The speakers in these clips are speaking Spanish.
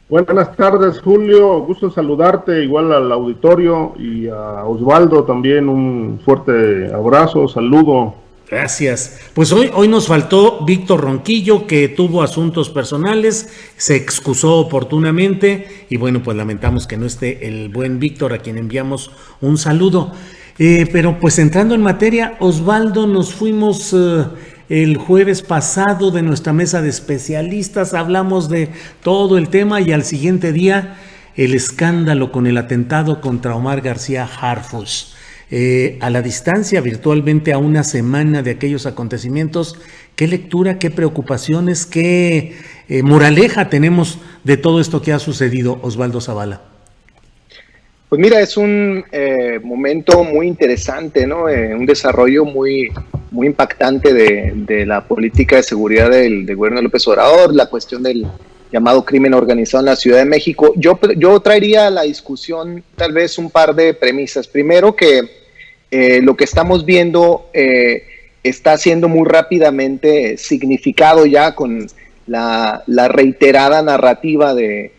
Buenas tardes, Julio. Gusto saludarte, igual al auditorio y a Osvaldo también un fuerte abrazo, saludo. Gracias. Pues hoy nos faltó Víctor Ronquillo, que tuvo asuntos personales, se excusó oportunamente y bueno, pues lamentamos que no esté el buen Víctor, a quien enviamos un saludo. Pero pues entrando en materia, Osvaldo, nos fuimos el jueves pasado de nuestra mesa de especialistas, hablamos de todo el tema y al siguiente día el escándalo con el atentado contra Omar García Harfuch. A la distancia, virtualmente a una semana de aquellos acontecimientos, ¿qué lectura, qué preocupaciones, qué moraleja tenemos de todo esto que ha sucedido, Osvaldo Zavala? Pues mira, es un momento muy interesante, ¿no? Un desarrollo muy impactante de la política de seguridad del gobierno de López Obrador, la cuestión del llamado crimen organizado en la Ciudad de México. Yo traería a la discusión tal vez un par de premisas. Primero, que lo que estamos viendo está siendo muy rápidamente significado ya con la reiterada narrativa de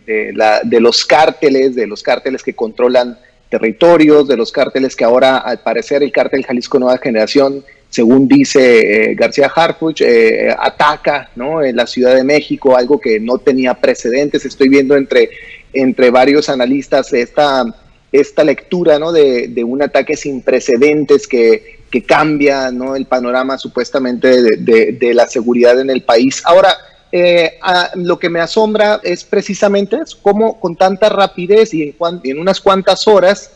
los cárteles que controlan territorios, de los cárteles que ahora, al parecer, el cártel Jalisco Nueva Generación, según dice García Harfuch, ataca, ¿no?, en la Ciudad de México, algo que no tenía precedentes. Estoy viendo entre varios analistas esta lectura, ¿no?, de un ataque sin precedentes que cambia, ¿no?, el panorama supuestamente de la seguridad en el país. Ahora, lo que me asombra es precisamente cómo con tanta rapidez y en unas cuantas horas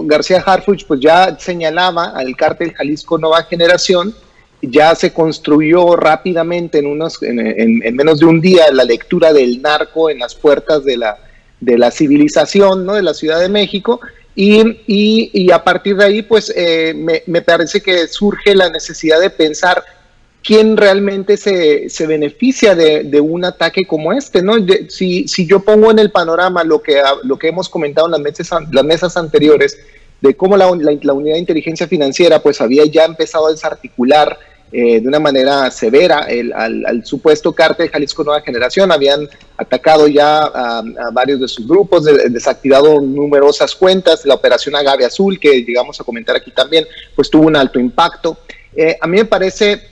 García Harfuch pues ya señalaba al cártel Jalisco Nueva Generación, ya se construyó rápidamente en menos de un día la lectura del narco en las puertas de la civilización, ¿no?, de la Ciudad de México, y a partir de ahí pues me parece que surge la necesidad de pensar quién realmente se beneficia de un ataque como este, ¿no? Si yo pongo en el panorama lo que hemos comentado en las mesas anteriores, de cómo la unidad de inteligencia financiera pues había ya empezado a desarticular de una manera severa al supuesto cártel Jalisco Nueva Generación, habían atacado ya a varios de sus grupos, desactivado numerosas cuentas, la operación Agave Azul, que llegamos a comentar aquí también, pues tuvo un alto impacto. A mí me parece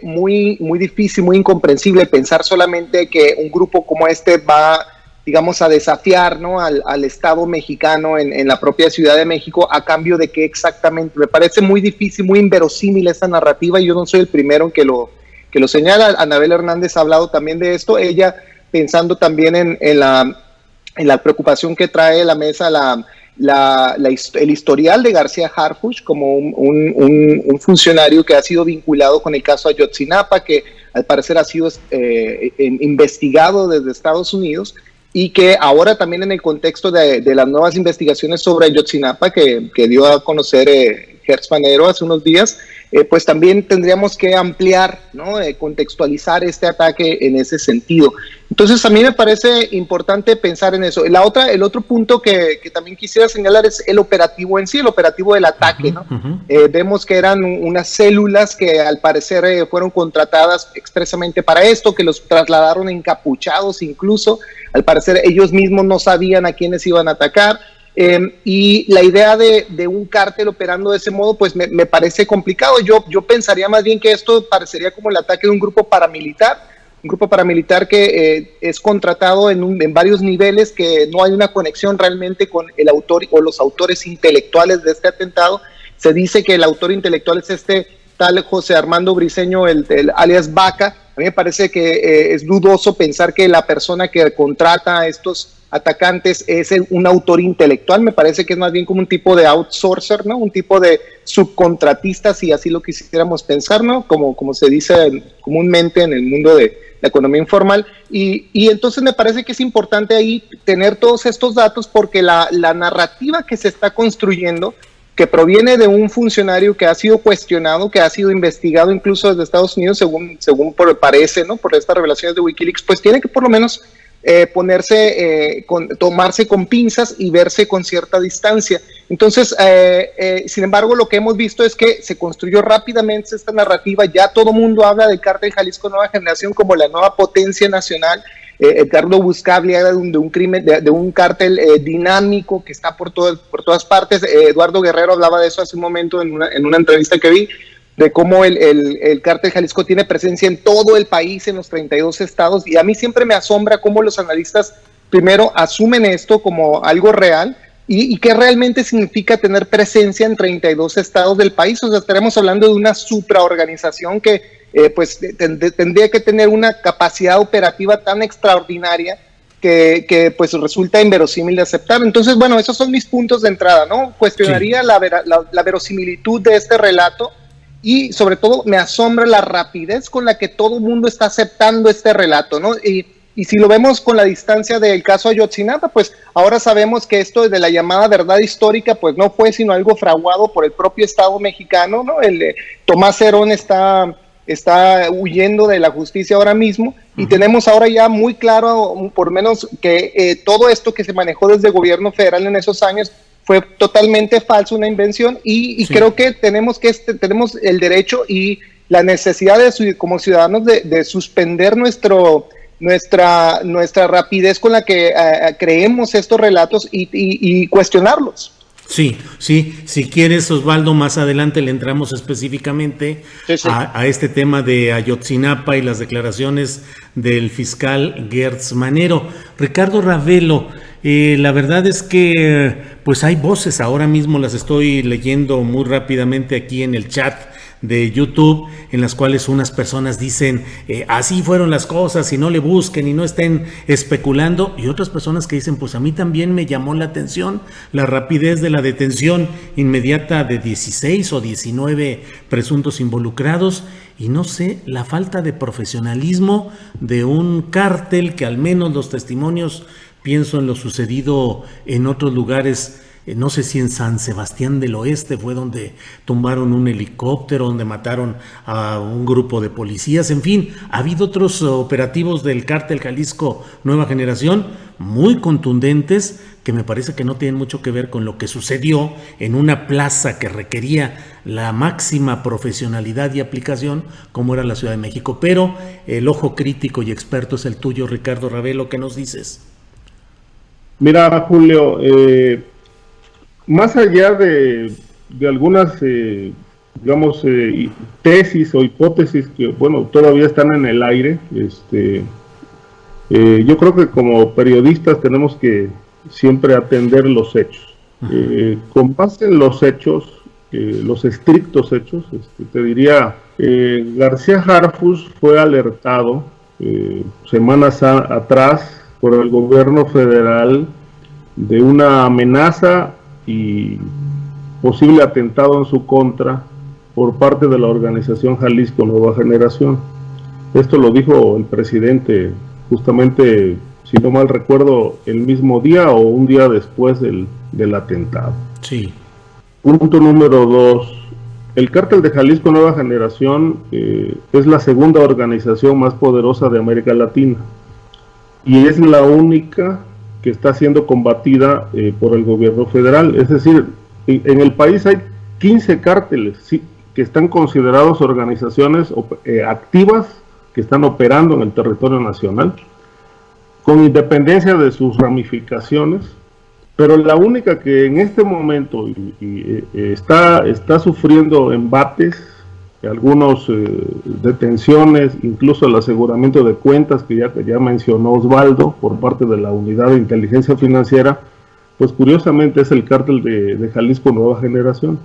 muy difícil, muy incomprensible pensar solamente que un grupo como este va, digamos, a desafiar, ¿no?, al Estado mexicano en la propia Ciudad de México, a cambio de qué exactamente. Me parece muy difícil, muy inverosímil esta narrativa, y yo no soy el primero en que lo señala. Anabel Hernández ha hablado también de esto, ella pensando también en la preocupación que trae a la mesa el historial de García Harfuch como un funcionario que ha sido vinculado con el caso Ayotzinapa, que al parecer ha sido investigado desde Estados Unidos, y que ahora también en el contexto de las nuevas investigaciones sobre Ayotzinapa que dio a conocer Gertz Manero hace unos días, pues también tendríamos que ampliar, ¿no?, contextualizar este ataque en ese sentido. Entonces a mí me parece importante pensar en eso. El otro punto que también quisiera señalar es el operativo en sí, el operativo del ataque, ¿no? Vemos que eran unas células que al parecer fueron contratadas expresamente para esto, que los trasladaron encapuchados incluso. Al parecer ellos mismos no sabían a quiénes iban a atacar. Y la idea de un cártel operando de ese modo pues me parece complicado. Yo pensaría más bien que esto parecería como el ataque de un grupo paramilitar que es contratado en varios niveles, que no hay una conexión realmente con el autor o los autores intelectuales de este atentado. Se dice que el autor intelectual es este tal José Armando Briceño, el alias Vaca. A mí me parece que es dudoso pensar que la persona que contrata a estos atacantes es un autor intelectual. Me parece que es más bien como un tipo de outsourcer, ¿no?, un tipo de subcontratista, si así lo quisiéramos pensar, ¿no?, como se dice comúnmente en el mundo de la economía informal, y entonces me parece que es importante ahí tener todos estos datos, porque la narrativa que se está construyendo, que proviene de un funcionario que ha sido cuestionado, que ha sido investigado incluso desde Estados Unidos, según parece, ¿no?, por estas revelaciones de Wikileaks, pues tiene que por lo menos tomarse con pinzas y verse con cierta distancia. Entonces, sin embargo, lo que hemos visto es que se construyó rápidamente esta narrativa. Ya todo mundo habla del cártel Jalisco Nueva Generación como la nueva potencia nacional, Edgardo Buscaglia era de un crimen, de un cártel dinámico que está por todas partes. Eduardo Guerrero hablaba de eso hace un momento en una entrevista que vi, de cómo el cártel Jalisco tiene presencia en todo el país, en los 32 estados, y a mí siempre me asombra cómo los analistas primero asumen esto como algo real, y qué realmente significa tener presencia en 32 estados del país. O sea, estaremos hablando de una supraorganización que pues tendría que tener una capacidad operativa tan extraordinaria que pues resulta inverosímil de aceptar. Entonces, bueno, esos son mis puntos de entrada, ¿no? Cuestionaría la verosimilitud de este relato, y sobre todo me asombra la rapidez con la que todo el mundo está aceptando este relato, ¿no? Y si lo vemos con la distancia del caso Ayotzinapa, pues ahora sabemos que esto de la llamada verdad histórica, pues no fue sino algo fraguado por el propio Estado mexicano, ¿no? Tomás Herón está huyendo de la justicia ahora mismo, y tenemos ahora ya muy claro, por menos, que todo esto que se manejó desde el gobierno federal en esos años fue totalmente falso, una invención, y creo que tenemos el derecho y la necesidad como ciudadanos de suspender nuestra rapidez con la que creemos estos relatos y cuestionarlos. Sí, si quieres, Osvaldo, más adelante le entramos específicamente a este tema de Ayotzinapa y las declaraciones del fiscal Gertz Manero. Ricardo Ravelo, la verdad es que pues hay voces, ahora mismo las estoy leyendo muy rápidamente aquí en el chat de YouTube, en las cuales unas personas dicen así fueron las cosas y no le busquen y no estén especulando, y otras personas que dicen pues a mí también me llamó la atención la rapidez de la detención inmediata de 16 o 19 presuntos involucrados, y no sé, la falta de profesionalismo de un cártel que, al menos los testimonios, pienso en lo sucedido en otros lugares. No sé si en San Sebastián del Oeste fue donde tumbaron un helicóptero, donde mataron a un grupo de policías. En fin, ha habido otros operativos del cártel Jalisco Nueva Generación muy contundentes, que me parece que no tienen mucho que ver con lo que sucedió en una plaza que requería la máxima profesionalidad y aplicación, como era la Ciudad de México. Pero el ojo crítico y experto es el tuyo, Ricardo Ravelo. ¿Qué nos dices? Mira, Julio, más allá de algunas, digamos, tesis o hipótesis que, bueno, todavía están en el aire, yo creo que como periodistas tenemos que siempre atender los hechos. Con base en los hechos, los estrictos hechos, te diría, García Harfuch fue alertado semanas atrás por el gobierno federal de una amenaza y posible atentado en su contra por parte de la organización Jalisco Nueva Generación. Esto lo dijo el presidente justamente, si no mal recuerdo, el mismo día o un día después del atentado. Sí. Punto número 2. El cártel de Jalisco Nueva Generación es la segunda organización más poderosa de América Latina y es la única que está siendo combatida por el gobierno federal. Es decir, en el país hay 15 cárteles que están considerados organizaciones activas que están operando en el territorio nacional, con independencia de sus ramificaciones, pero la única que en este momento está sufriendo embates, algunos detenciones, incluso el aseguramiento de cuentas que ya mencionó Osvaldo por parte de la Unidad de Inteligencia Financiera, pues curiosamente es el cártel de Jalisco Nueva Generación.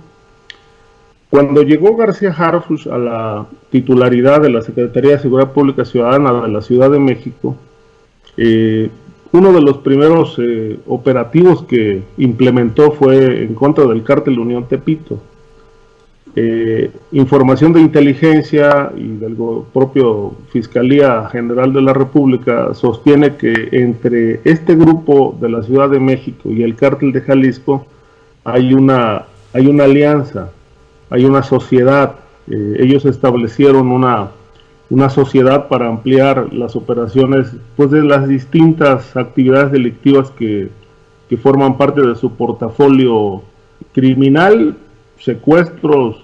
Cuando llegó García Harfuch a la titularidad de la Secretaría de Seguridad Pública Ciudadana de la Ciudad de México, uno de los primeros operativos que implementó fue en contra del cártel Unión Tepito. Información de inteligencia y del propio Fiscalía General de la República sostiene que entre este grupo de la Ciudad de México y el cártel de Jalisco hay una alianza, hay una sociedad. Ellos establecieron una sociedad para ampliar las operaciones, pues, de las distintas actividades delictivas que forman parte de su portafolio criminal, secuestros,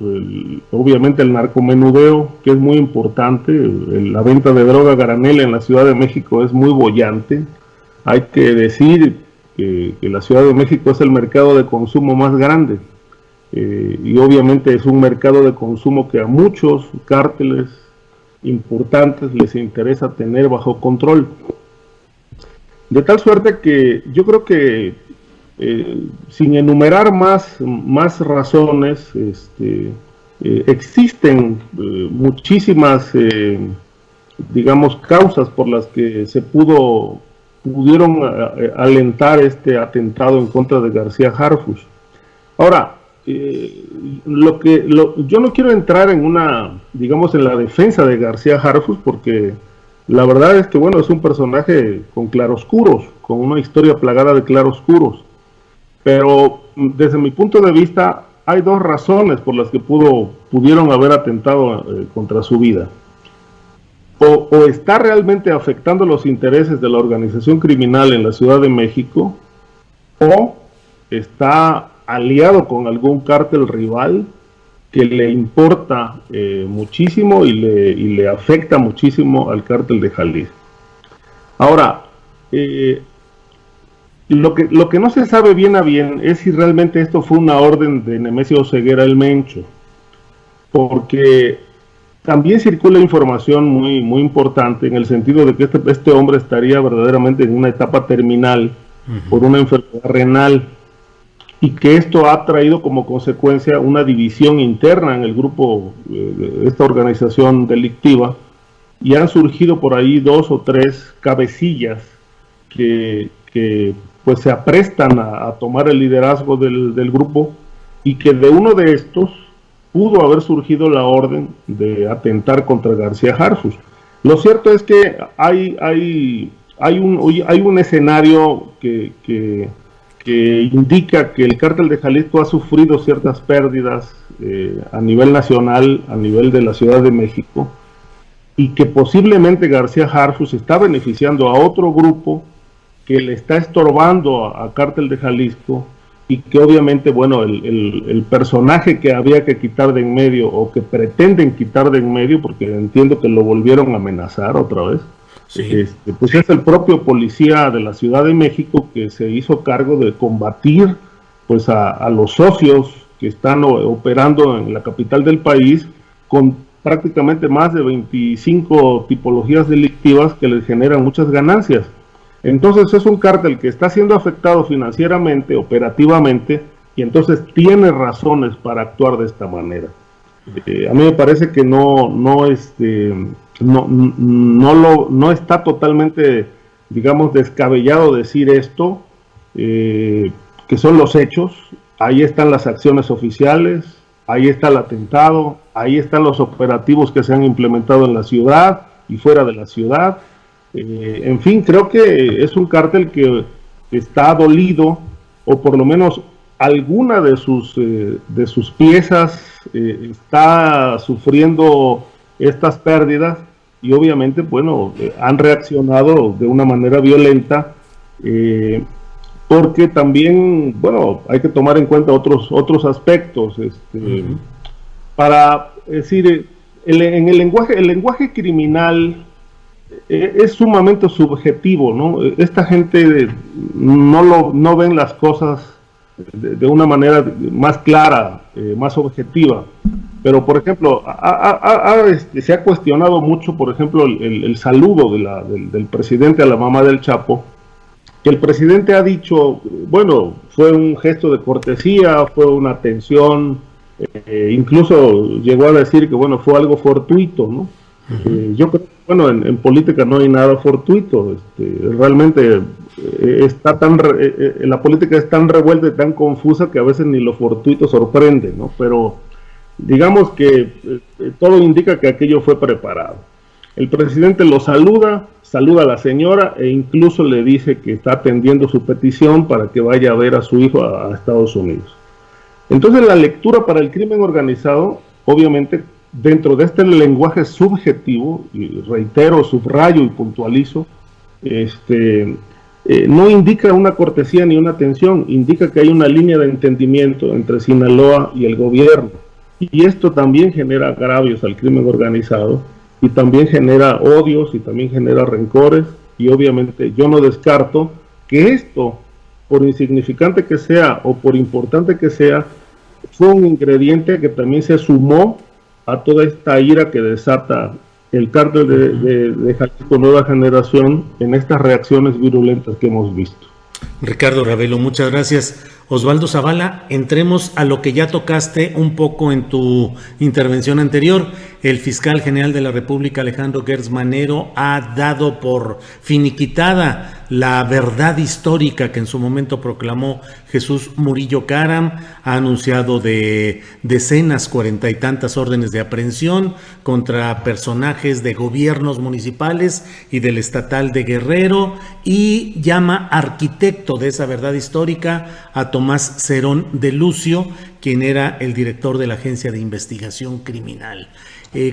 obviamente el narcomenudeo, que es muy importante, la venta de droga a granel en la Ciudad de México es muy boyante. Hay que decir que la Ciudad de México es el mercado de consumo más grande, y obviamente es un mercado de consumo que a muchos cárteles importantes les interesa tener bajo control. De tal suerte que yo creo que, sin enumerar más razones, existen muchísimas, digamos, causas por las que se pudieron alentar este atentado en contra de García Harfuch. Ahora, yo no quiero entrar en digamos, en la defensa de García Harfuch, porque la verdad es que, bueno, es un personaje con claroscuros, con una historia plagada de claroscuros. Pero desde mi punto de vista, hay dos razones por las que pudieron haber atentado contra su vida. O está realmente afectando los intereses de la organización criminal en la Ciudad de México, o está aliado con algún cártel rival que le importa muchísimo y le afecta muchísimo al cártel de Jalisco. Ahora, lo que no se sabe bien a bien es si realmente esto fue una orden de Nemesio Ceguera el Mencho, porque también circula información muy importante en el sentido de que este hombre estaría verdaderamente en una etapa terminal por una enfermedad renal, y que esto ha traído como consecuencia una división interna en el grupo de esta organización delictiva, y han surgido por ahí 2 o 3 cabecillas que pues se aprestan a tomar el liderazgo del grupo, y que de uno de estos pudo haber surgido la orden de atentar contra García Harfuch. Lo cierto es que hay un escenario que indica que el cártel de Jalisco ha sufrido ciertas pérdidas a nivel nacional, a nivel de la Ciudad de México, y que posiblemente García Harfuch está beneficiando a otro grupo que le está estorbando a cártel de Jalisco, y que obviamente, bueno, el personaje que había que quitar de en medio, o que pretenden quitar de en medio, porque entiendo que lo volvieron a amenazar otra vez, sí, pues es el propio policía de la Ciudad de México, que se hizo cargo de combatir pues a los socios que están operando en la capital del país, con prácticamente más de 25 tipologías delictivas que les generan muchas ganancias. Entonces es un cártel que está siendo afectado financieramente, operativamente, y entonces tiene razones para actuar de esta manera. A mí me parece que no está totalmente, digamos, descabellado decir esto, que son los hechos. Ahí están las acciones oficiales, ahí está el atentado, ahí están los operativos que se han implementado en la ciudad y fuera de la ciudad. En fin, creo que es un cártel que está dolido, o por lo menos alguna de sus piezas está sufriendo estas pérdidas, y obviamente, bueno, han reaccionado de una manera violenta, porque también, bueno, hay que tomar en cuenta otros aspectos, para decir, en el lenguaje criminal es sumamente subjetivo, ¿no? Esta gente no ven las cosas de una manera más clara, más objetiva. Pero, por ejemplo, se ha cuestionado mucho, por ejemplo, el saludo del presidente a la mamá del Chapo, que el presidente ha dicho, bueno, fue un gesto de cortesía, fue una atención, incluso llegó a decir que, bueno, fue algo fortuito, ¿no? Yo creo que, bueno, en política no hay nada fortuito. Realmente la política es tan revuelta y tan confusa que a veces ni lo fortuito sorprende, ¿no? Pero digamos que todo indica que aquello fue preparado. El presidente lo saluda a la señora, e incluso le dice que está atendiendo su petición para que vaya a ver a su hijo a Estados Unidos. Entonces la lectura para el crimen organizado, obviamente, dentro de este lenguaje subjetivo, y reitero, subrayo y puntualizo, no indica una cortesía ni una tensión, indica que hay una línea de entendimiento entre Sinaloa y el gobierno. Y esto también genera agravios al crimen organizado, y también genera odios, y también genera rencores, y obviamente yo no descarto que esto, por insignificante que sea o por importante que sea, fue un ingrediente que también se sumó a toda esta ira que desata el cártel de Jalisco Nueva Generación en estas reacciones virulentas que hemos visto. Ricardo Ravelo, muchas gracias. Osvaldo Zavala, entremos a lo que ya tocaste un poco en tu intervención anterior. El fiscal general de la República, Alejandro Gertz Manero, ha dado por finiquitada la verdad histórica que en su momento proclamó Jesús Murillo Caram. Ha anunciado de decenas, 40 y tantas órdenes de aprehensión contra personajes de gobiernos municipales y del estatal de Guerrero, y llama arquitecto de esa verdad histórica a Tomás Cerón de Lucio, quien era el director de la Agencia de Investigación Criminal.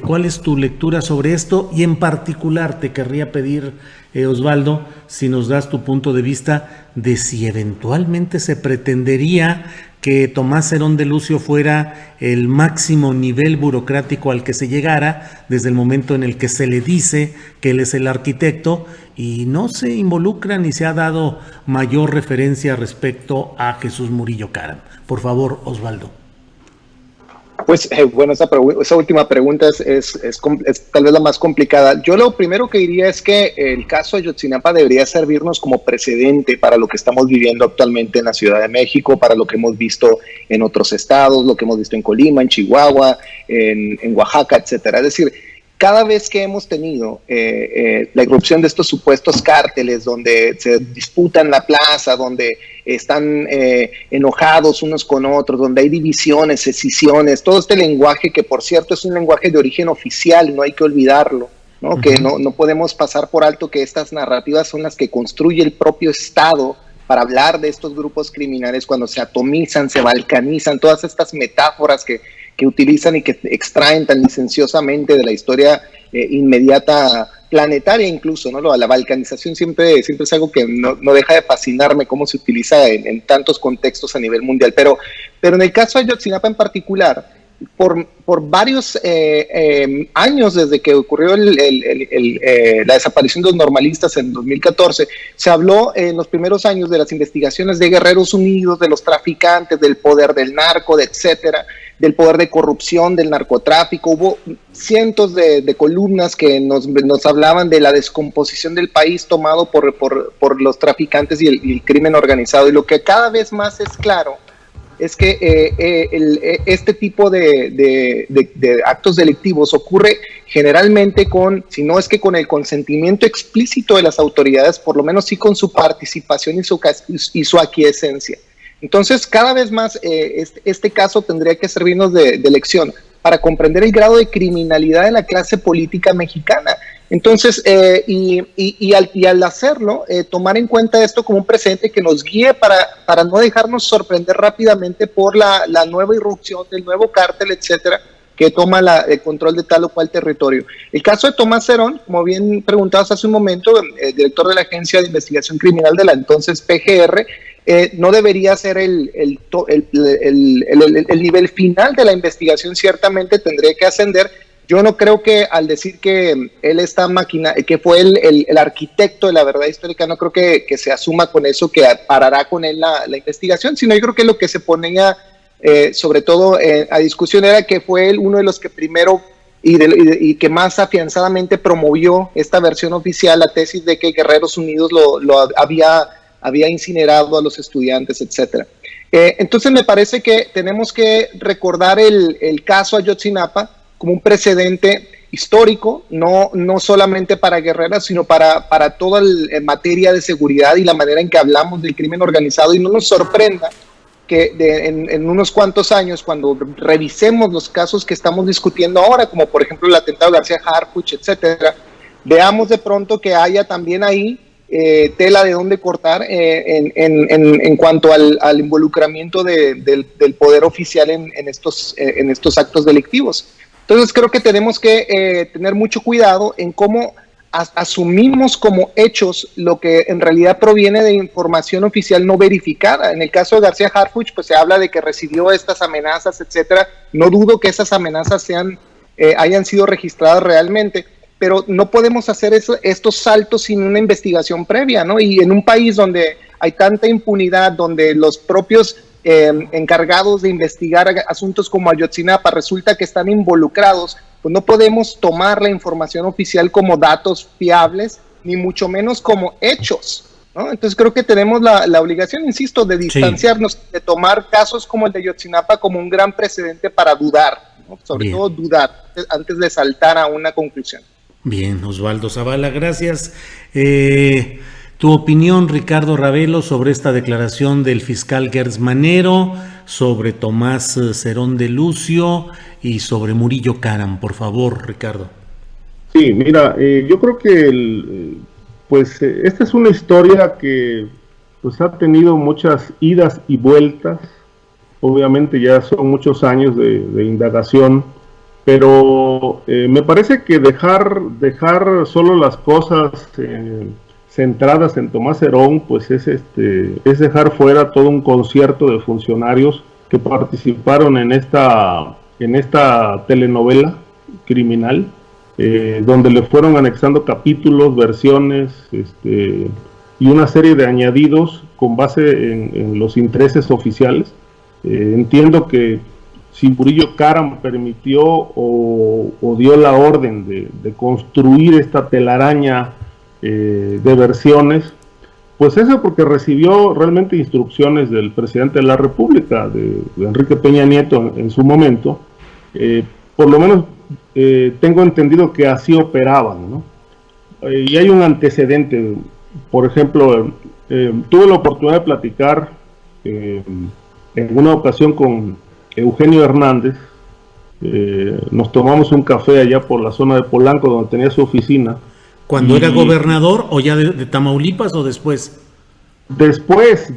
¿Cuál es tu lectura sobre esto? Y en particular te querría pedir, Osvaldo, si nos das tu punto de vista de si eventualmente se pretendería que Tomás Cerón de Lucio fuera el máximo nivel burocrático al que se llegara desde el momento en el que se le dice que él es el arquitecto y no se involucra ni se ha dado mayor referencia respecto a Jesús Murillo Caram. Por favor, Osvaldo. Pues bueno, esa última pregunta es tal vez la más complicada. Yo lo primero que diría es que el caso Ayotzinapa debería servirnos como precedente para lo que estamos viviendo actualmente en la Ciudad de México, para lo que hemos visto en otros estados, lo que hemos visto en Colima, en Chihuahua, en Oaxaca, etcétera. Es decir, cada vez que hemos tenido la irrupción de estos supuestos cárteles donde se disputan la plaza, donde están enojados unos con otros, donde hay divisiones, escisiones, todo este lenguaje que, por cierto, es un lenguaje de origen oficial, no hay que olvidarlo, ¿no? Uh-huh. Que no podemos pasar por alto que estas narrativas son las que construye el propio Estado para hablar de estos grupos criminales cuando se atomizan, se balcanizan, todas estas metáforas que utilizan y que extraen tan licenciosamente de la historia inmediata planetaria incluso, ¿no? La balcanización siempre es algo que no deja de fascinarme cómo se utiliza en tantos contextos a nivel mundial, pero en el caso de Ayotzinapa en particular, por varios años desde que ocurrió la desaparición de los normalistas en 2014, se habló en los primeros años de las investigaciones de Guerreros Unidos, de los traficantes, del poder del narco, etcétera, del poder de corrupción, del narcotráfico. Hubo cientos de columnas que nos hablaban de la descomposición del país tomado por los traficantes y el crimen organizado. Y lo que cada vez más es claro es que este tipo de actos delictivos ocurre generalmente si no es que con el consentimiento explícito de las autoridades, por lo menos sí con su participación y su aquiescencia. Entonces, cada vez más este caso tendría que servirnos de lección para comprender el grado de criminalidad de la clase política mexicana. Entonces, al hacerlo, tomar en cuenta esto como un precedente que nos guíe para no dejarnos sorprender rápidamente por la nueva irrupción del nuevo cártel, etcétera, que toma el control de tal o cual territorio. El caso de Tomás Cerón, como bien preguntabas hace un momento, el director de la Agencia de Investigación Criminal de la entonces PGR, no debería ser el nivel final de la investigación, ciertamente tendría que ascender. Yo no creo que al decir que él que fue el arquitecto de la verdad histórica, no creo que se asuma con eso que parará con él la investigación, sino yo creo que lo que se ponía sobre todo a discusión era que fue él uno de los que primero y que más afianzadamente promovió esta versión oficial, la tesis de que Guerreros Unidos lo había incinerado a los estudiantes, etcétera. Entonces me parece que tenemos que recordar el caso Ayotzinapa como un precedente histórico, no solamente para Guerrero, sino para toda en materia de seguridad y la manera en que hablamos del crimen organizado, y no nos sorprenda que en unos cuantos años, cuando revisemos los casos que estamos discutiendo ahora, como por ejemplo el atentado de García Harfuch, etcétera, veamos de pronto que haya también ahí tela de dónde cortar en cuanto al involucramiento del poder oficial en estos actos delictivos. Entonces creo que tenemos que tener mucho cuidado en cómo asumimos como hechos lo que en realidad proviene de información oficial no verificada. En el caso de García Harfuch, pues se habla de que recibió estas amenazas, etcétera. No dudo que esas amenazas hayan sido registradas realmente, pero no podemos hacer estos saltos sin una investigación previa, ¿no? Y en un país donde hay tanta impunidad, donde los propios encargados de investigar asuntos como Ayotzinapa resulta que están involucrados, pues no podemos tomar la información oficial como datos fiables, ni mucho menos como hechos, ¿no? Entonces creo que tenemos la obligación, insisto, de distanciarnos, sí, de tomar casos como el de Ayotzinapa como un gran precedente para dudar, ¿no? Sobre todo dudar antes de saltar a una conclusión. Bien, Osvaldo Zavala, gracias. Tu opinión, Ricardo Ravelo, sobre esta declaración del fiscal Gertz Manero, sobre Tomás Cerón de Lucio y sobre Murillo Karam, por favor, Ricardo. Sí, mira, yo creo que esta es una historia que pues ha tenido muchas idas y vueltas. Obviamente ya son muchos años de indagación, pero me parece que dejar solo las cosas centradas en Tomás Cerón, pues es dejar fuera todo un concierto de funcionarios que participaron en esta telenovela criminal, donde le fueron anexando capítulos, versiones, y una serie de añadidos con base en los intereses oficiales. Entiendo que si Murillo Karam permitió o dio la orden de construir esta telaraña de versiones, pues eso porque recibió realmente instrucciones del presidente de la República, de Enrique Peña Nieto en su momento. Por lo menos tengo entendido que así operaban, ¿no? Y hay un antecedente. Por ejemplo, tuve la oportunidad de platicar en una ocasión con Eugenio Hernández. Nos tomamos un café allá por la zona de Polanco, donde tenía su oficina. ¿Cuando era gobernador o ya de Tamaulipas o después? Después,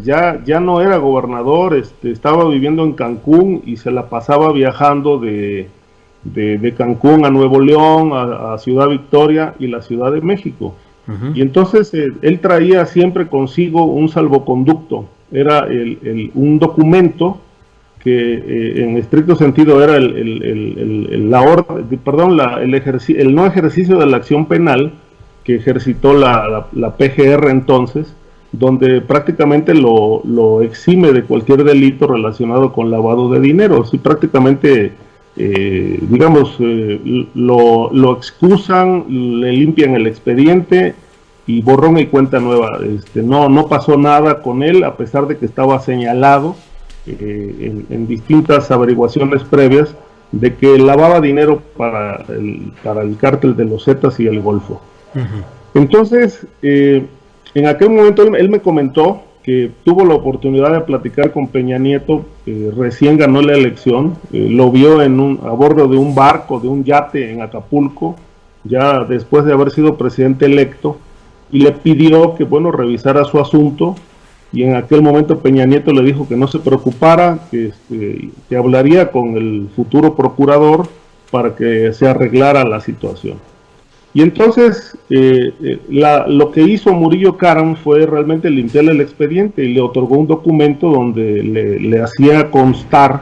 ya no era gobernador, estaba viviendo en Cancún y se la pasaba viajando de Cancún a Nuevo León, a Ciudad Victoria y la Ciudad de México. Uh-huh. Y entonces él traía siempre consigo un salvoconducto, era un documento que en estricto sentido era el no ejercicio de la acción penal que ejercitó la PGR entonces, donde prácticamente lo exime de cualquier delito relacionado con lavado de dinero. Sí, prácticamente lo excusan, le limpian el expediente y borrón y cuenta nueva. No pasó nada con él, a pesar de que estaba señalado en distintas averiguaciones previas de que lavaba dinero para el cártel de los Zetas y el Golfo. Uh-huh. Entonces, en aquel momento él me comentó que tuvo la oportunidad de platicar con Peña Nieto, recién ganó la elección, lo vio a bordo de un barco, de un yate en Acapulco, ya después de haber sido presidente electo, y le pidió que, revisara su asunto, y en aquel momento Peña Nieto le dijo que no se preocupara, que hablaría con el futuro procurador para que se arreglara la situación. Y entonces lo que hizo Murillo Karam fue realmente limpiarle el expediente y le otorgó un documento donde le hacía constar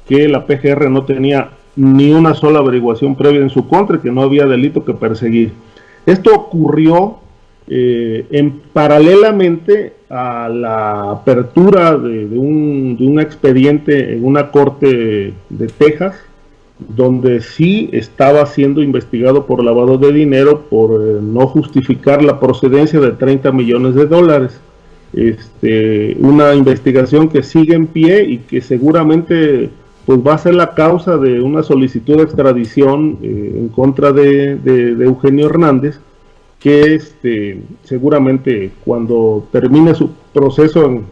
que la PGR no tenía ni una sola averiguación previa en su contra y que no había delito que perseguir. Esto ocurrió paralelamente a la apertura de un expediente en una corte de Texas, donde sí estaba siendo investigado por lavado de dinero por no justificar la procedencia de $30 millones. Una investigación que sigue en pie y que seguramente pues va a ser la causa de una solicitud de extradición en contra de Eugenio Hernández, que seguramente cuando termine su proceso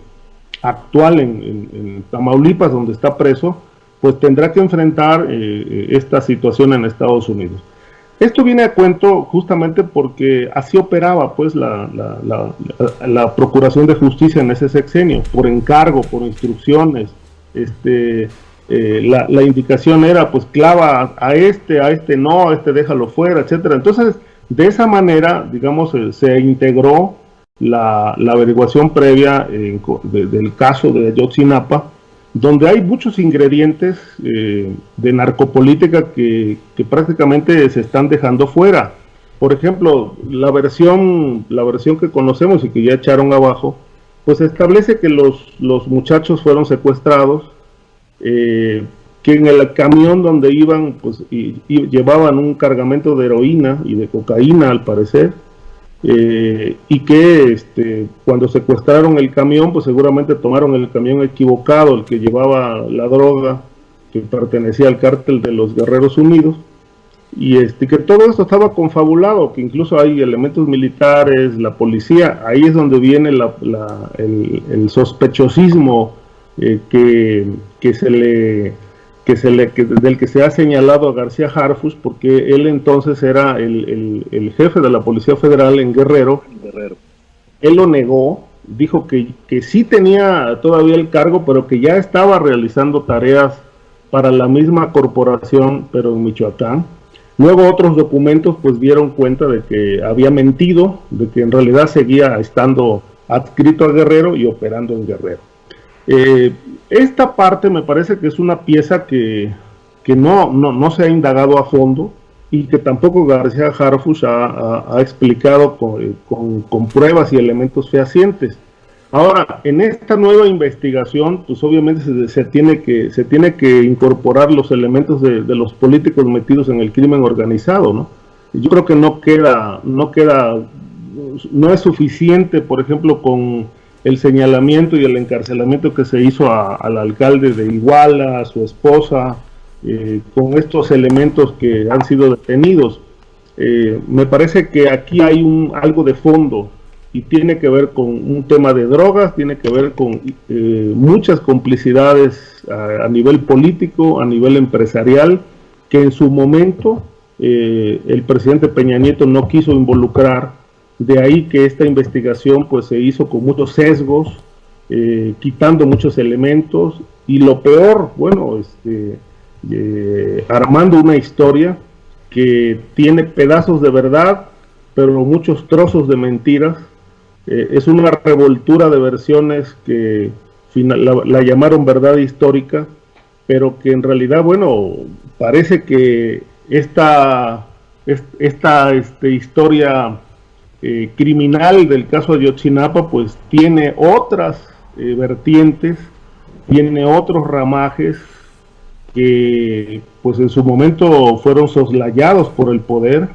actual en Tamaulipas, donde está preso, pues tendrá que enfrentar esta situación en Estados Unidos. Esto viene a cuento justamente porque así operaba pues la Procuración de Justicia en ese sexenio, por encargo, por instrucciones. La indicación era pues clava a este no, a este déjalo fuera, etcétera. Entonces De esa manera, digamos, se integró la averiguación previa del caso de Ayotzinapa, donde hay muchos ingredientes de narcopolítica que prácticamente se están dejando fuera. Por ejemplo, la versión que conocemos y que ya echaron abajo, pues establece que los muchachos fueron secuestrados, que en el camión donde iban, pues y llevaban un cargamento de heroína y de cocaína al parecer, y que cuando secuestraron el camión, pues seguramente tomaron el camión equivocado, el que llevaba la droga que pertenecía al cártel de los Guerreros Unidos, y que todo esto estaba confabulado, que incluso hay elementos militares, la policía. Ahí es donde viene el sospechosismo del que se ha señalado a García Harfuch, porque él entonces era el jefe de la Policía Federal en Guerrero. Él lo negó, dijo que sí tenía todavía el cargo, pero que ya estaba realizando tareas para la misma corporación, pero en Michoacán. Luego otros documentos pues dieron cuenta de que había mentido, de que en realidad seguía estando adscrito a Guerrero y operando en Guerrero. Esta parte me parece que es una pieza que no se ha indagado a fondo y que tampoco García Harfuch ha explicado con pruebas y elementos fehacientes. Ahora, en esta nueva investigación, pues obviamente se tiene que incorporar los elementos de los políticos metidos en el crimen organizado, ¿no? Yo creo que no es suficiente, por ejemplo, con el señalamiento y el encarcelamiento que se hizo al alcalde de Iguala, a su esposa, con estos elementos que han sido detenidos. Me parece que aquí hay algo de fondo, y tiene que ver con un tema de drogas, tiene que ver con muchas complicidades a nivel político, a nivel empresarial, que en su momento el presidente Peña Nieto no quiso involucrar. De ahí que esta investigación pues se hizo con muchos sesgos, quitando muchos elementos, y lo peor, bueno, armando una historia que tiene pedazos de verdad, pero muchos trozos de mentiras. Es una revoltura de versiones que la llamaron verdad histórica, pero que en realidad, bueno, parece que esta historia criminal del caso Ayotzinapa pues tiene otras vertientes, tiene otros ramajes que pues en su momento fueron soslayados por el poder,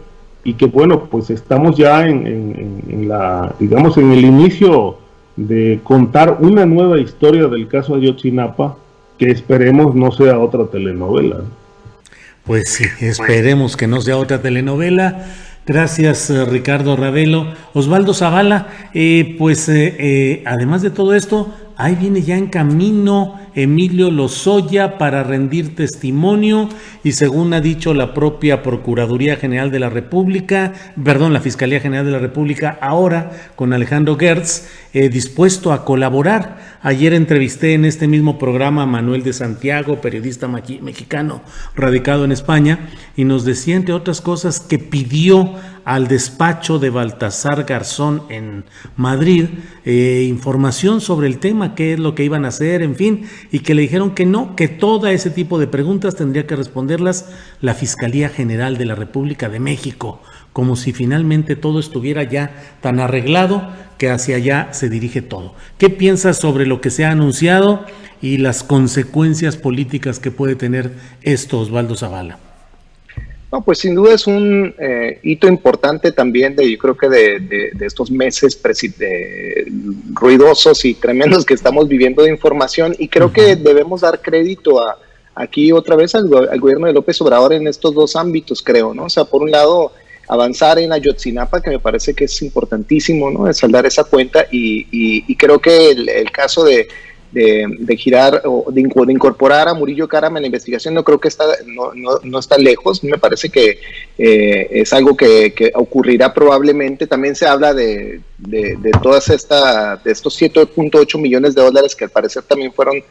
y que bueno, pues estamos ya en el inicio de contar una nueva historia del caso Ayotzinapa, que esperemos no sea otra telenovela. Pues sí, esperemos que no sea otra telenovela. Gracias, Ricardo Ravelo. Osvaldo Zavala, además de todo esto, ahí viene ya en camino Emilio Lozoya para rendir testimonio, y según ha dicho la propia Procuraduría General de la República, la Fiscalía General de la República, ahora con Alejandro Gertz, dispuesto a colaborar. Ayer entrevisté en este mismo programa a Manuel de Santiago, periodista mexicano radicado en España, y nos decía, entre otras cosas, que pidió al despacho de Baltasar Garzón en Madrid información sobre el tema, qué es lo que iban a hacer, en fin, y que le dijeron que no, que todo ese tipo de preguntas tendría que responderlas la Fiscalía General de la República de México, como si finalmente todo estuviera ya tan arreglado que hacia allá se dirige todo. ¿Qué piensas sobre lo que se ha anunciado y las consecuencias políticas que puede tener esto, Osvaldo Zavala? No, pues sin duda es un hito importante también yo creo que de estos meses ruidosos y tremendos que estamos viviendo de información, y creo que debemos dar crédito aquí otra vez al gobierno de López Obrador en estos dos ámbitos, creo, ¿no? O sea, por un lado, avanzar en Ayotzinapa, que me parece que es importantísimo, ¿no? De saldar esa cuenta, y creo que el caso de girar o de incorporar a Murillo Karam en la investigación no creo que no está lejos. Me parece que es algo que ocurrirá probablemente. También se habla de estos 7.8 millones de dólares que al parecer también fueron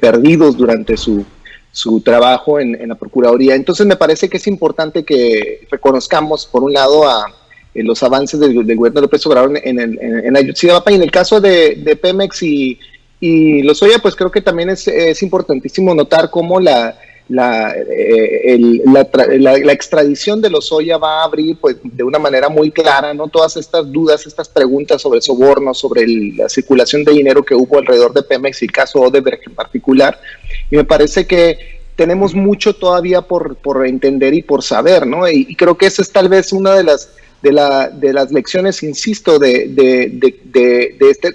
perdidos durante su su trabajo en la Procuraduría. Entonces me parece que es importante que reconozcamos, por un lado, los avances del gobierno de López Obrador en Ayotzinapa, y en el caso de Pemex y Lozoya, pues creo que también es importantísimo notar cómo la extradición de Lozoya va a abrir, pues, de una manera muy clara, ¿no?, todas estas dudas, estas preguntas sobre sobornos, sobre la circulación de dinero que hubo alrededor de Pemex y el caso Odebrecht en particular. Y me parece que tenemos mucho todavía por entender y por saber, ¿no? Y creo que esa es tal vez una de las lecciones, insisto,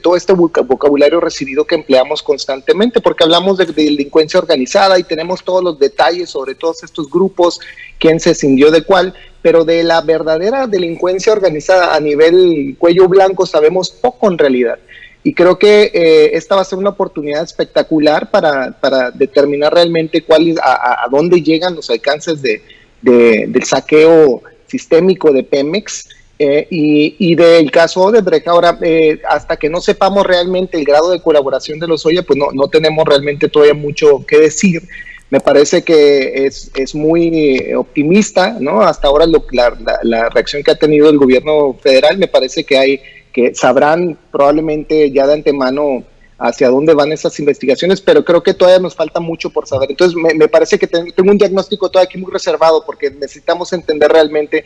todo este vocabulario recibido que empleamos constantemente, porque hablamos de delincuencia organizada y tenemos todos los detalles sobre todos estos grupos, quién se cindió de cuál, pero de la verdadera delincuencia organizada a nivel cuello blanco sabemos poco en realidad. Y creo que esta va a ser una oportunidad espectacular para determinar realmente a dónde llegan los alcances del saqueo sistémico de Pemex y del caso Odebrecht. Ahora, hasta que no sepamos realmente el grado de colaboración de Lozoya, pues no tenemos realmente todavía mucho que decir. Me parece que es muy optimista, ¿no? Hasta ahora la reacción que ha tenido el gobierno federal, me parece que sabrán probablemente ya de antemano hacia dónde van esas investigaciones, pero creo que todavía nos falta mucho por saber. Entonces me parece que tengo un diagnóstico todavía aquí muy reservado, porque necesitamos entender realmente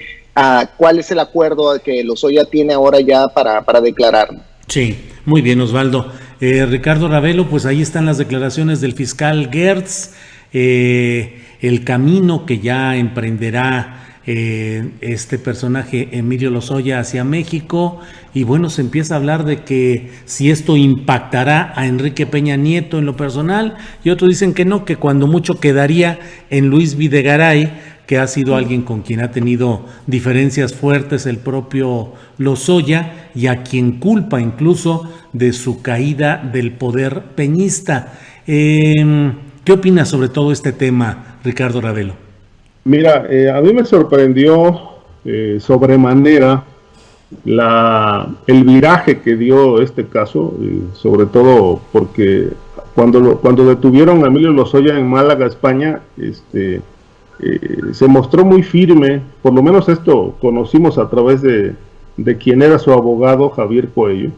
cuál es el acuerdo que Lozoya tiene ahora ya para declarar. Sí, muy bien, Osvaldo. Ricardo Ravelo, pues ahí están las declaraciones del fiscal Gertz, el camino que ya emprenderá este personaje Emilio Lozoya hacia México, y bueno, se empieza a hablar de que si esto impactará a Enrique Peña Nieto en lo personal, y otros dicen que no, que cuando mucho quedaría en Luis Videgaray, que ha sido alguien con quien ha tenido diferencias fuertes el propio Lozoya, y a quien culpa incluso de su caída del poder peñista. ¿Qué opinas sobre todo este tema, Ricardo Ravelo? Mira, a mí me sorprendió sobremanera el viraje que dio este caso, sobre todo porque cuando detuvieron a Emilio Lozoya en Málaga, España, se mostró muy firme. Por lo menos esto conocimos a través de quien era su abogado, Javier Coello,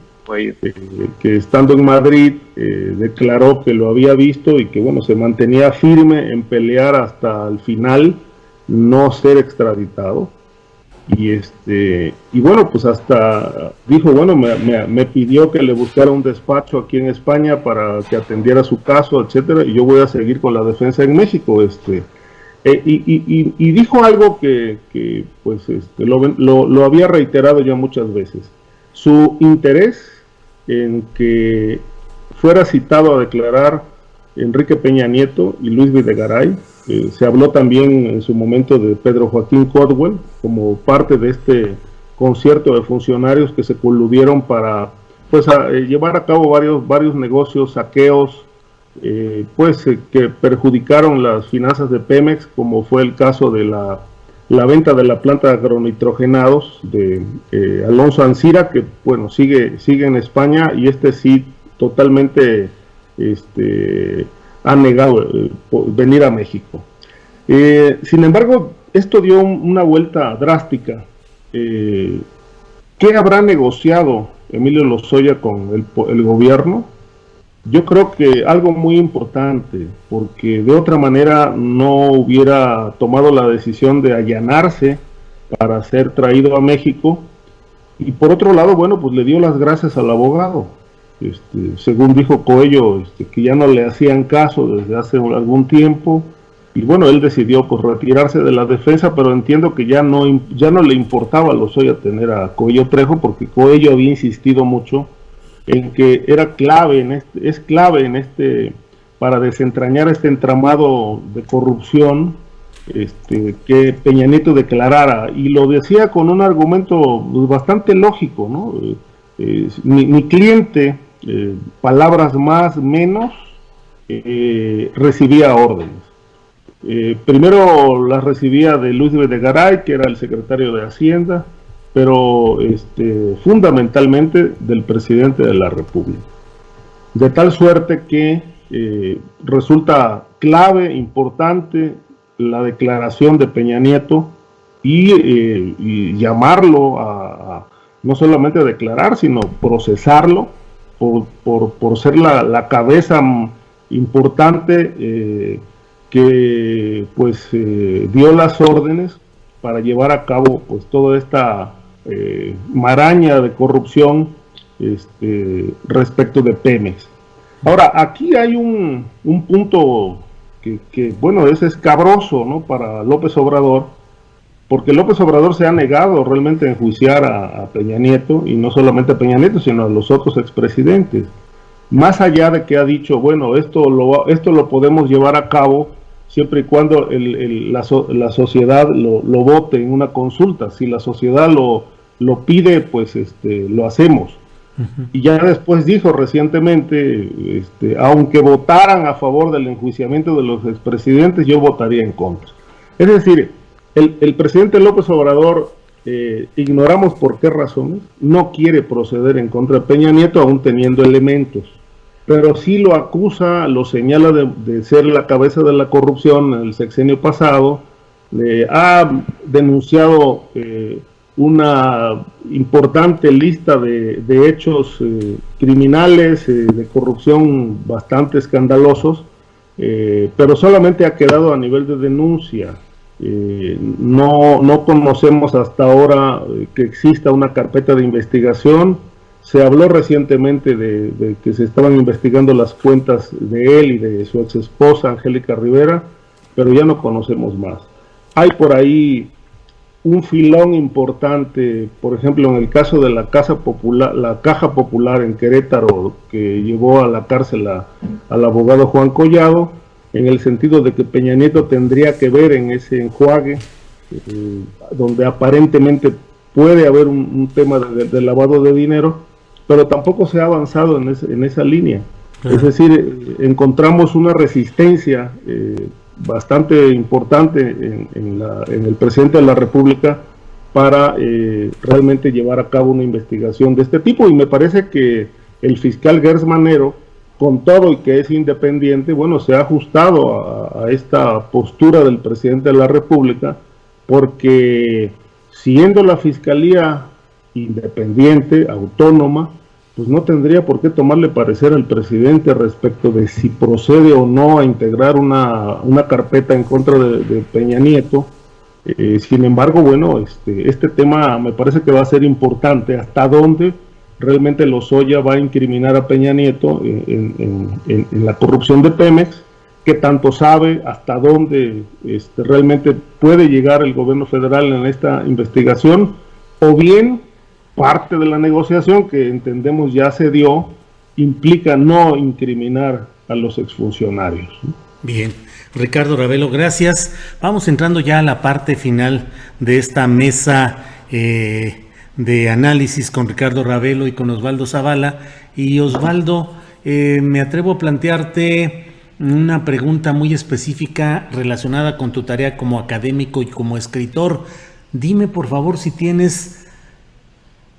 que estando en Madrid declaró que lo había visto y que bueno, se mantenía firme en pelear hasta el final, no ser extraditado. Y bueno, pues hasta dijo, bueno, me pidió que le buscara un despacho aquí en España para que atendiera su caso, etcétera, y yo voy a seguir con la defensa en México. Y dijo algo que pues lo había reiterado ya muchas veces: su interés en que fuera citado a declarar Enrique Peña Nieto y Luis Videgaray. Se habló también en su momento de Pedro Joaquín Codwell como parte de este concierto de funcionarios que se coludieron para pues llevar a cabo varios negocios, saqueos, que perjudicaron las finanzas de Pemex, como fue el caso de la venta de la planta de agronitrogenados de Alonso Ancira, que bueno, sigue en España, y sí totalmente ha negado venir a México. Sin embargo, esto dio una vuelta drástica. ¿Qué habrá negociado Emilio Lozoya con el gobierno? Yo creo que algo muy importante, porque de otra manera no hubiera tomado la decisión de allanarse para ser traído a México. Y por otro lado, bueno, pues le dio las gracias al abogado. Según dijo Coello, que ya no le hacían caso desde hace algún tiempo, y bueno, él decidió pues retirarse de la defensa, pero entiendo que ya no le importaba a Lozoya tener a Coello Trejo, porque Coello había insistido mucho en que era clave es clave para desentrañar este entramado de corrupción, que Peña Nieto declarara, y lo decía con un argumento pues, bastante lógico, ¿no? Mi cliente, palabras más, menos, recibía órdenes. Primero las recibía de Luis Videgaray, que era el secretario de Hacienda, pero fundamentalmente del presidente de la República. De tal suerte que resulta clave, importante, la declaración de Peña Nieto y llamarlo a no solamente a declarar, sino procesarlo por ser la cabeza importante que pues dio las órdenes para llevar a cabo pues toda esta maraña de corrupción respecto de Pemex. Ahora, aquí hay un punto que bueno, es escabroso, ¿no?, para López Obrador, porque López Obrador se ha negado realmente a enjuiciar a Peña Nieto, y no solamente a Peña Nieto, sino a los otros expresidentes. Más allá de que ha dicho, bueno, esto lo podemos llevar a cabo siempre y cuando la sociedad lo vote en una consulta. Si la sociedad lo pide, pues lo hacemos. Y ya después dijo recientemente, aunque votaran a favor del enjuiciamiento de los expresidentes, yo votaría en contra. Es decir, el presidente López Obrador, ignoramos por qué razones, no quiere proceder en contra de Peña Nieto, aún teniendo elementos, pero sí lo acusa, lo señala de ser la cabeza de la corrupción en el sexenio pasado, ha denunciado una importante lista de hechos criminales, de corrupción bastante escandalosos, pero solamente ha quedado a nivel de denuncia. No conocemos hasta ahora que exista una carpeta de investigación. Se habló recientemente de que se estaban investigando las cuentas de él y de su ex esposa Angélica Rivera, pero ya no conocemos más. Hay por ahí un filón importante, por ejemplo, en el caso de la Caja Popular en Querétaro, que llevó a la cárcel al abogado Juan Collado, en el sentido de que Peña Nieto tendría que ver en ese enjuague, donde aparentemente puede haber un tema de lavado de dinero, pero tampoco se ha avanzado en esa línea. Es decir, encontramos una resistencia bastante importante en el presidente de la República para realmente llevar a cabo una investigación de este tipo, y me parece que el fiscal Gers Manero, con todo y que es independiente, bueno, se ha ajustado a esta postura del presidente de la República, porque siendo la fiscalía independiente, autónoma, pues no tendría por qué tomarle parecer al presidente respecto de si procede o no a integrar una carpeta en contra de Peña Nieto. Sin embargo, bueno, este tema me parece que va a ser importante, hasta dónde realmente Lozoya va a incriminar a Peña Nieto en la corrupción de Pemex, qué tanto sabe, hasta dónde realmente puede llegar el gobierno federal en esta investigación, o bien parte de la negociación que entendemos ya se dio, implica no incriminar a los exfuncionarios. Bien, Ricardo Ravelo, gracias. Vamos entrando ya a la parte final de esta mesa de análisis con Ricardo Ravelo y con Osvaldo Zavala. Y Osvaldo, me atrevo a plantearte una pregunta muy específica relacionada con tu tarea como académico y como escritor. Dime, por favor, si tienes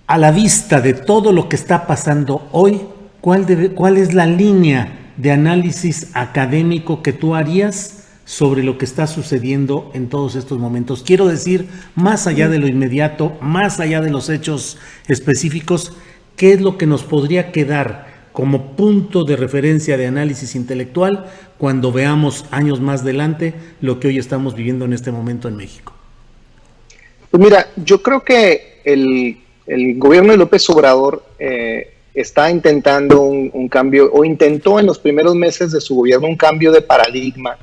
a la vista de todo lo que está pasando hoy, ¿cuál es la línea de análisis académico que tú harías sobre lo que está sucediendo en todos estos momentos? Quiero decir, más allá de lo inmediato, más allá de los hechos específicos, ¿qué es lo que nos podría quedar como punto de referencia de análisis intelectual cuando veamos años más adelante lo que hoy estamos viviendo en este momento en México? Pues mira, yo creo que el gobierno de López Obrador está intentando un cambio, o intentó en los primeros meses de su gobierno un cambio de paradigma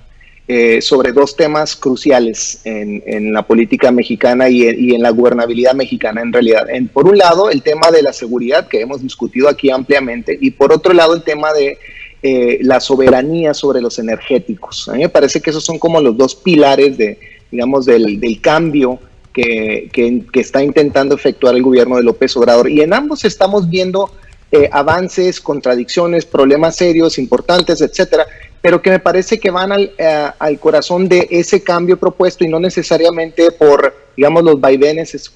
sobre dos temas cruciales en la política mexicana y en la gobernabilidad mexicana en realidad. Por un lado, el tema de la seguridad, que hemos discutido aquí ampliamente, y por otro lado, el tema de la soberanía sobre los energéticos. A mí me parece que esos son como los dos pilares del cambio que está intentando efectuar el gobierno de López Obrador, y en ambos estamos viendo avances, contradicciones, problemas serios, importantes, etcétera, pero que me parece que van al corazón de ese cambio propuesto, y no necesariamente por, digamos, los vaivenes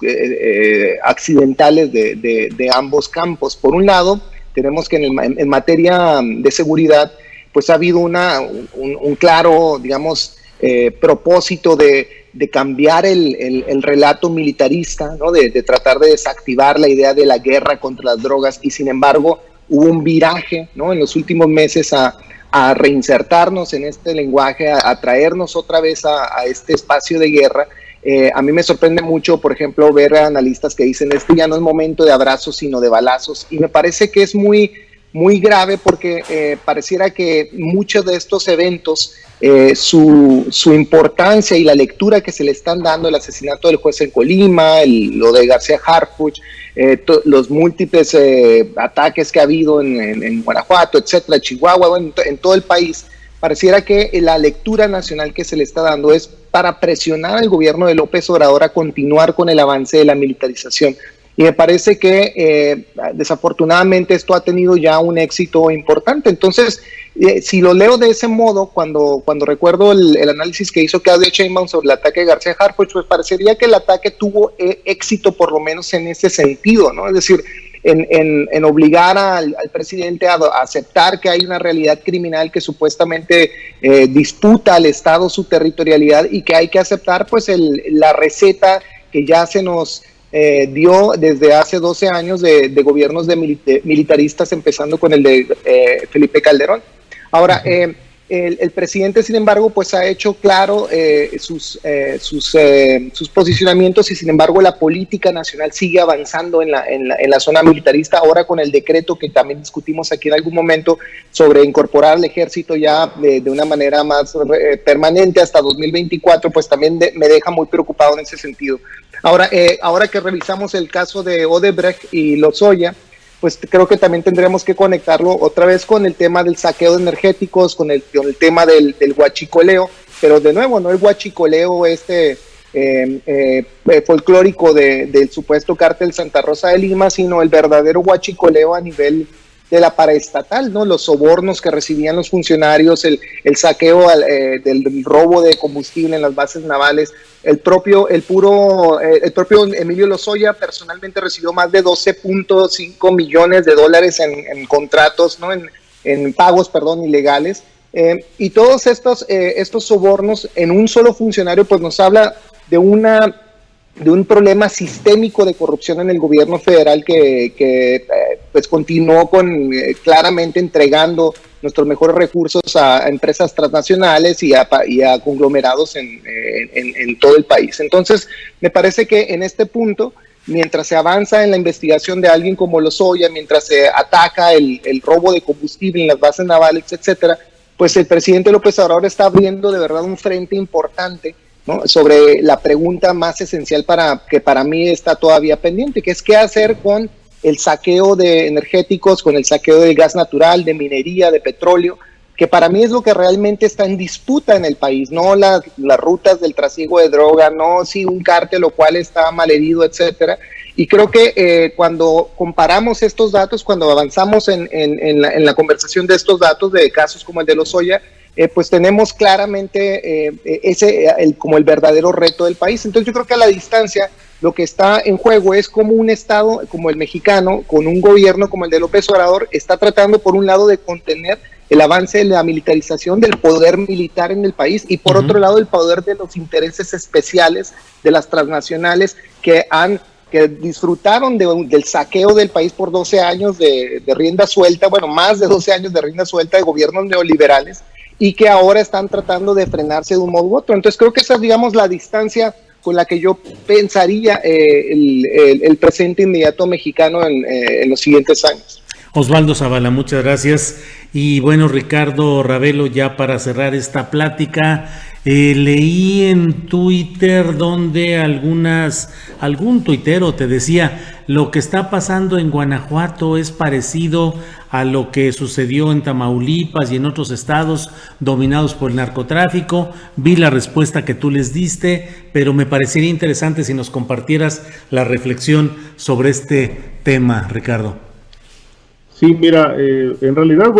accidentales de ambos campos. Por un lado, tenemos que en materia de seguridad, pues ha habido un claro, digamos, propósito de cambiar el relato militarista, ¿no? De tratar de desactivar la idea de la guerra contra las drogas, y sin embargo hubo un viraje, ¿no? En los últimos meses a reinsertarnos en este lenguaje, a traernos otra vez a este espacio de guerra. A mí me sorprende mucho, por ejemplo, ver a analistas que dicen este ya no es momento de abrazos sino de balazos, y me parece que es muy grave porque pareciera que muchos de estos eventos, su importancia y la lectura que se le están dando, el asesinato del juez en Colima, lo de García Harfuch, los múltiples ataques que ha habido en Guanajuato, etcétera, Chihuahua, en todo el país, pareciera que la lectura nacional que se le está dando es para presionar al gobierno de López Obrador a continuar con el avance de la militarización. Y me parece que desafortunadamente esto ha tenido ya un éxito importante. Entonces, si lo leo de ese modo, cuando recuerdo el análisis que hizo Claudia Sheinbaum sobre el ataque de García Harfuch, pues parecería que el ataque tuvo éxito por lo menos en ese sentido, ¿no? Es decir, en obligar al presidente a aceptar que hay una realidad criminal que supuestamente disputa al Estado su territorialidad, y que hay que aceptar pues la receta que ya se nos dio desde hace 12 años de gobiernos militaristas, empezando con el de Felipe Calderón. Ahora, el presidente, sin embargo, pues ha hecho claro sus posicionamientos, y sin embargo la política nacional sigue avanzando en la zona militarista. Ahora con el decreto que también discutimos aquí en algún momento sobre incorporar al ejército ya de una manera más permanente hasta 2024, pues también me deja muy preocupado en ese sentido. Ahora que revisamos el caso de Odebrecht y Lozoya, pues creo que también tendremos que conectarlo otra vez con el tema del saqueo de energéticos, con el tema del huachicoleo, pero de nuevo, no el huachicoleo folclórico del supuesto cártel Santa Rosa de Lima, sino el verdadero huachicoleo a nivel de la paraestatal, ¿no? Los sobornos que recibían los funcionarios, el saqueo del robo de combustible en las bases navales. El propio Emilio Lozoya personalmente recibió más de 12.5 millones de dólares en contratos, ¿no? En pagos, ilegales. Y todos estos sobornos en un solo funcionario, pues nos habla de un problema sistémico de corrupción en el gobierno federal que pues continuó claramente entregando nuestros mejores recursos a empresas transnacionales y a conglomerados en todo el país. Entonces, me parece que en este punto, mientras se avanza en la investigación de alguien como Lozoya, mientras se ataca el robo de combustible en las bases navales, etcétera, pues el presidente López Obrador está abriendo de verdad un frente importante, ¿no? Sobre la pregunta más esencial que para mí está todavía pendiente, que es qué hacer con el saqueo de energéticos, con el saqueo del gas natural, de minería, de petróleo, que para mí es lo que realmente está en disputa en el país, no las rutas del trasiego de droga, no si un cártel lo cual está malherido, etcétera. Y creo que cuando comparamos estos datos, cuando avanzamos en la conversación de estos datos de casos como el de Lozoya, pues tenemos claramente como el verdadero reto del país. Entonces yo creo que a la distancia lo que está en juego es como un Estado como el mexicano, con un gobierno como el de López Obrador, está tratando por un lado de contener el avance de la militarización del poder militar en el país, y por otro lado el poder de los intereses especiales de las transnacionales que disfrutaron del saqueo del país por 12 años de rienda suelta, más de 12 años de rienda suelta de gobiernos neoliberales, y que ahora están tratando de frenarse de un modo u otro. Entonces creo que esa es, digamos, la distancia con la que yo pensaría el presente inmediato mexicano en los siguientes años. Osvaldo Zavala, muchas gracias. Y bueno, Ricardo Ravelo, ya para cerrar esta plática, leí en Twitter donde algún tuitero te decía, lo que está pasando en Guanajuato es parecido a lo que sucedió en Tamaulipas y en otros estados dominados por el narcotráfico. Vi la respuesta que tú les diste, pero me parecería interesante si nos compartieras la reflexión sobre este tema, Ricardo. Sí, mira, en realidad,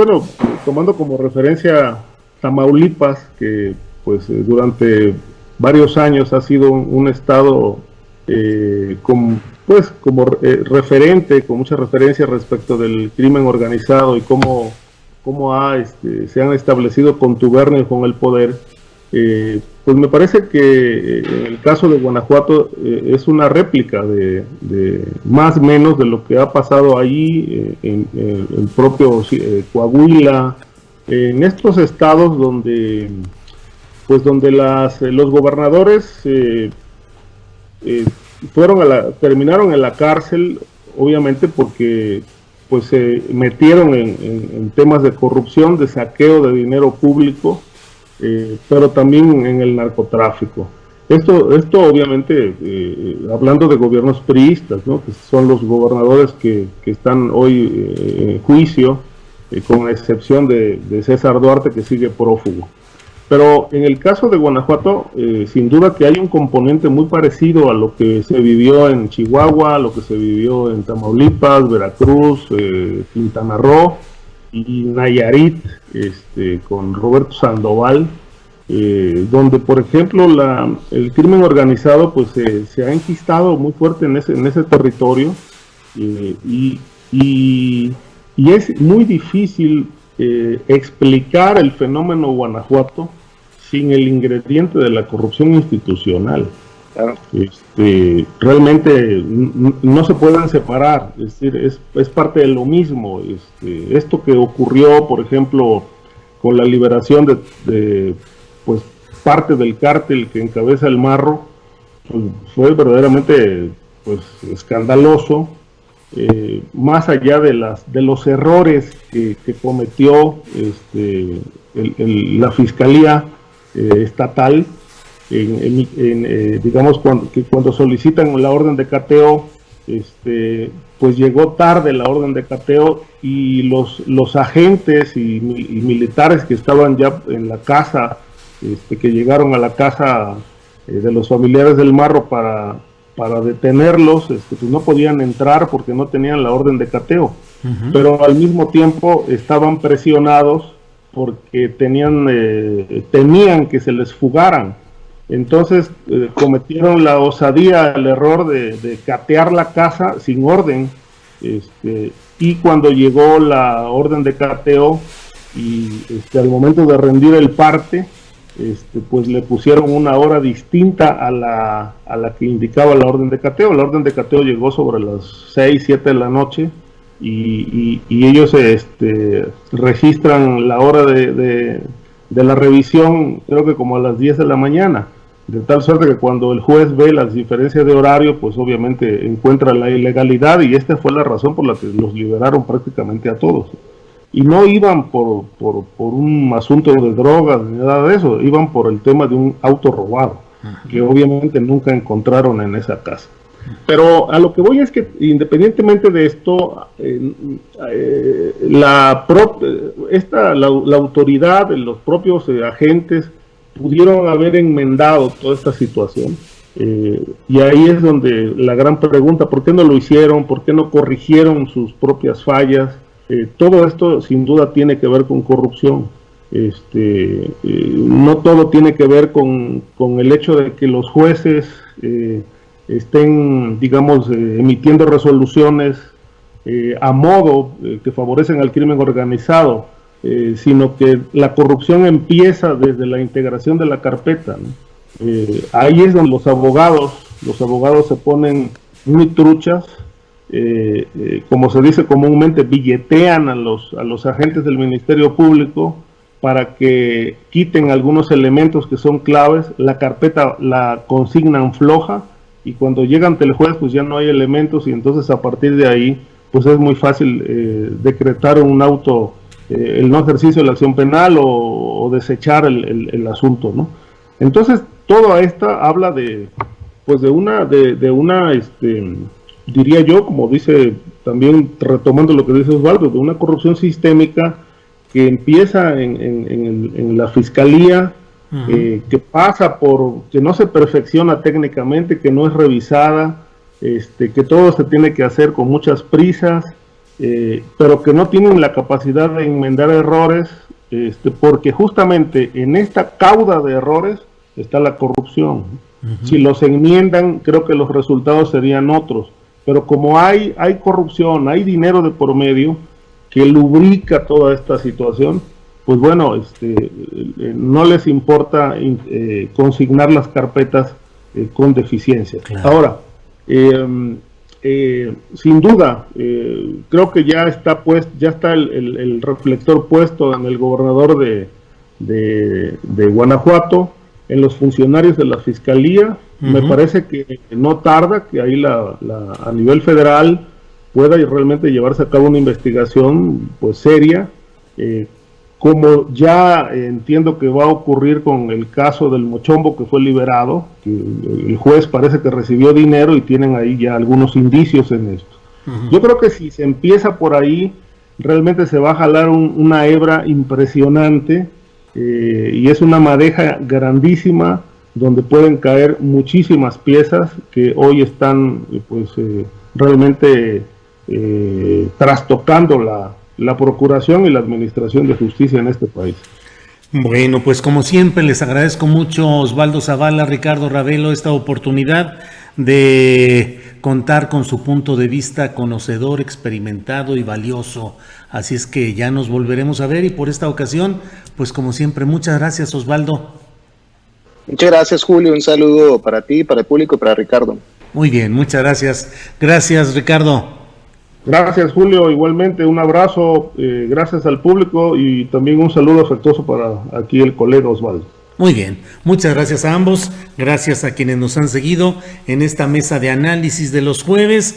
tomando como referencia Tamaulipas, que pues durante varios años ha sido un estado como referente, con mucha referencia respecto del crimen organizado y cómo se han establecido contubernios con el poder, pues me parece que en el caso de Guanajuato es una réplica de más o menos de lo que ha pasado allí en el propio Coahuila, en estos estados donde los gobernadores terminaron en la cárcel, obviamente porque pues se metieron en temas de corrupción, de saqueo de dinero público, pero también en el narcotráfico. Esto obviamente, hablando de gobiernos priistas, ¿no?, que son los gobernadores que están hoy en juicio, con excepción de César Duarte, que sigue prófugo. Pero en el caso de Guanajuato, sin duda que hay un componente muy parecido a lo que se vivió en Chihuahua, a lo que se vivió en Tamaulipas, Veracruz, Quintana Roo y Nayarit, con Roberto Sandoval, donde por ejemplo el crimen organizado pues se ha enquistado muy fuerte en ese territorio, y es muy difícil explicar el fenómeno Guanajuato sin el ingrediente de la corrupción institucional. Claro. Realmente no se pueden separar, es decir, es parte de lo mismo. Esto que ocurrió, por ejemplo, con la liberación de pues parte del cártel que encabeza el Marro, pues, fue verdaderamente pues escandaloso. Más allá de los errores que cometió la Fiscalía Estatal, digamos, cuando solicitan la orden de cateo, pues llegó tarde la orden de cateo, y los agentes y militares que estaban ya en la casa, que llegaron a la casa de los familiares del Marro para detenerlos, pues no podían entrar porque no tenían la orden de cateo. Uh-huh. Pero al mismo tiempo estaban presionados porque temían que se les fugaran. Entonces cometieron la osadía, el error de catear la casa sin orden, y cuando llegó la orden de cateo y al momento de rendir el parte, pues le pusieron una hora distinta a la que indicaba la orden de cateo. La orden de cateo llegó sobre las 6, 7 de la noche, y ellos registran la hora de la revisión, creo que como a las 10 de la mañana, de tal suerte que cuando el juez ve las diferencias de horario, pues obviamente encuentra la ilegalidad, y esta fue la razón por la que los liberaron prácticamente a todos. Y no iban por un asunto de drogas ni nada de eso, iban por el tema de un auto robado, que obviamente nunca encontraron en esa casa. Pero a lo que voy es que, independientemente de esto, la autoridad, los propios agentes pudieron haber enmendado toda esta situación. Y ahí es donde la gran pregunta: ¿por qué no lo hicieron? ¿Por qué no corrigieron sus propias fallas? Todo esto sin duda tiene que ver con corrupción. No todo tiene que ver con el hecho de que los jueces estén, digamos, emitiendo resoluciones a modo que favorecen al crimen organizado, sino que la corrupción empieza desde la integración de la carpeta, ¿no? Ahí es donde los abogados se ponen muy truchas, como se dice comúnmente, billetean a los agentes del Ministerio Público para que quiten algunos elementos que son claves. La carpeta la consignan floja, y cuando llegan ante el juez pues ya no hay elementos, y entonces a partir de ahí pues es muy fácil decretar un auto, el no ejercicio de la acción penal, o desechar el asunto, ¿no? Entonces toda esta habla de una diría yo, como dice también, retomando lo que dice Osvaldo, de una corrupción sistémica que empieza en la Fiscalía, que pasa por que no se perfecciona técnicamente, que no es revisada, que todo se tiene que hacer con muchas prisas, pero que no tienen la capacidad de enmendar errores, porque justamente en esta cauda de errores está la corrupción. Si los enmiendan, creo que los resultados serían otros. Pero como hay corrupción, hay dinero de por medio, que lubrica toda esta situación, pues bueno, no les importa consignar las carpetas con deficiencias. Claro. Ahora, sin duda, creo que ya está el reflector puesto en el gobernador de Guanajuato, en los funcionarios de la Fiscalía. Me parece que no tarda que ahí a nivel federal pueda realmente llevarse a cabo una investigación pues seria, como ya entiendo que va a ocurrir con el caso del Mochombo, que fue liberado, que el juez parece que recibió dinero y tienen ahí ya algunos indicios en esto. Yo creo que si se empieza por ahí, realmente se va a jalar una hebra impresionante, y es una madeja grandísima donde pueden caer muchísimas piezas que hoy están realmente trastocando la procuración y la administración de justicia en este país. Bueno, pues como siempre les agradezco mucho, Osvaldo Zavala, Ricardo Ravelo, esta oportunidad de contar con su punto de vista conocedor, experimentado y valioso. Así es que ya nos volveremos a ver, y por esta ocasión, pues como siempre, muchas gracias, Osvaldo. Muchas gracias, Julio. Un saludo para ti, para el público y para Ricardo. Muy bien, muchas gracias. Gracias, Ricardo. Gracias, Julio. Igualmente un abrazo, gracias al público, y también un saludo afectuoso para aquí el colega Osvaldo. Muy bien, muchas gracias a ambos, gracias a quienes nos han seguido en esta mesa de análisis de los jueves.